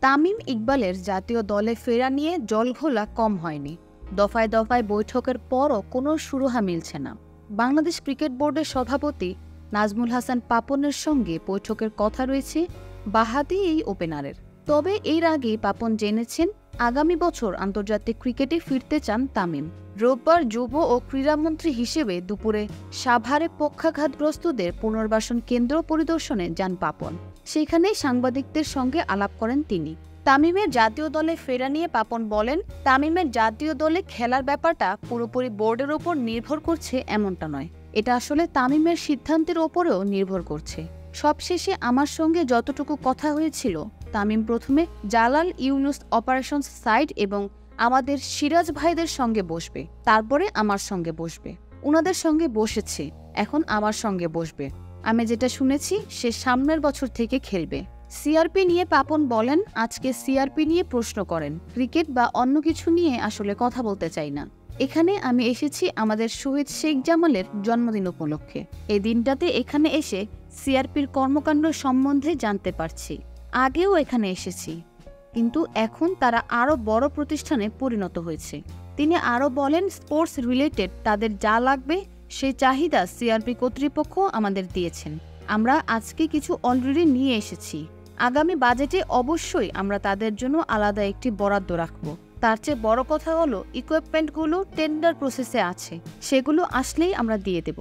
তামিম ইকবালের জাতীয় দলে ফেরা নিয়ে জলঘোলা কম হয়নি। দফায় দফায় বৈঠকের পরও কোনো সুরাহা মিলছে না। বাংলাদেশ ক্রিকেট বোর্ডের সভাপতি নাজমুল হাসান পাপনের সঙ্গে বৈঠকের কথা রয়েছে বাঁহাতি এই ওপেনারের। তবে এর আগে পাপন জেনেছেন আগামী বছর আন্তর্জাতিক ক্রিকেটে ফিরতে চান তামিম। রোববার যুব ও ক্রীড়ামন্ত্রী হিসেবে দুপুরে সাভারে পক্ষাঘাতগ্রস্তদের পুনর্বাসন কেন্দ্র পরিদর্শনে যান পাপন। সেখানেই সাংবাদিকদের সঙ্গে আলাপ করেন তিনি। তামিমের জাতীয় দলে ফেরা নিয়ে পাপন বলেন, তামিমের জাতীয় দলে খেলার ব্যাপারটা পুরোপুরি বোর্ডের ওপর নির্ভর করছে এমনটা নয়, এটা আসলে তামিমের সিদ্ধান্তের ওপরেও নির্ভর করছে। সবশেষে আমার সঙ্গে যতটুকু কথা হয়েছিল, তামিম প্রথমে জালাল ইউনুস অপারেশনস সাইড এবং আমাদের সিরাজ ভাইদের সঙ্গে বসবে, তারপরে আমার সঙ্গে বসবে। উনাদের সঙ্গে বসেছে, এখন আমার সঙ্গে বসবে। আমি যেটা শুনেছি সে সামনের বছর থেকে খেলবে। সিআরপি নিয়ে পাপন বলেন, আজকে সিআরপি নিয়ে প্রশ্ন করেন, ক্রিকেট বা অন্য কিছু নিয়ে আসলে কথা বলতে চাই না। এখানে আমি এসেছি আমাদের শহীদ শেখ জামালের জন্মদিন উপলক্ষে। এই দিনটাতে এখানে এসে সিআরপির কর্মকাণ্ড সম্বন্ধে জানতে পারছি। আগেও এখানে এসেছি, কিন্তু এখন তারা আরও বড় প্রতিষ্ঠানে পরিণত হয়েছে। তিনি আরও বলেন, স্পোর্টস রিলেটেড তাদের যা লাগবে সেই চাহিদা সিআরপি কর্তৃপক্ষ আমাদের দিয়েছেন। আমরা আজকে কিছু অলরেডি নিয়ে এসেছি। আগামী বাজেটে অবশ্যই আমরা তাদের জন্য আলাদা একটি বরাদ্দ রাখব। তার চেয়ে বড় কথা হলো ইকুইপমেন্টগুলো টেন্ডার প্রসেসে আছে, সেগুলো আসলেই আমরা দিয়ে দেব।